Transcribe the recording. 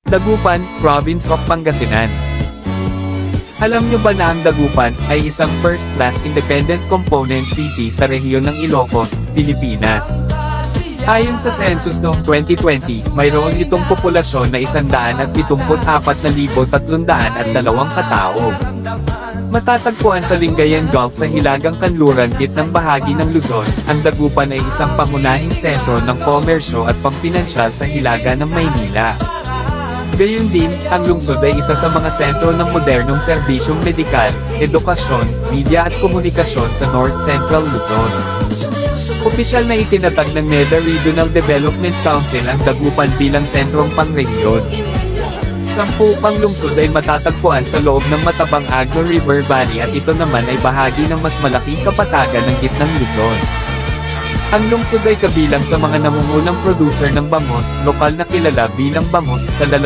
Dagupan, Province of Pangasinan. Alam nyo ba na ang Dagupan ay isang first-class independent component city sa rehiyon ng Ilocos, Pilipinas? Ayon sa census noong 2020, mayroon itong populasyon na 174,302 katao. Matatagpuan sa Lingayen Gulf sa Hilagang Kanluran gitnang bahagi ng Luzon, ang Dagupan ay isang pangunahing sentro ng komersyo at pampinansyal sa hilaga ng Maynila. Gayon din, ang lungsod ay isa sa mga sentro ng modernong serbisyong medikal, edukasyon, media at komunikasyon sa North Central Luzon. Opisyal na itinatag ng NEDA Regional Development Council ang Dagupan bilang sentrong pangrehiyon. 10 pang lungsod ay matatagpuan sa loob ng matabang Agno River Valley at ito naman ay bahagi ng mas malaking kapatagan ng gitnang Luzon. Ang lungsod ay kabilang sa mga nangungunang producer ng bangus, lokal na kilala bilang bangus, sa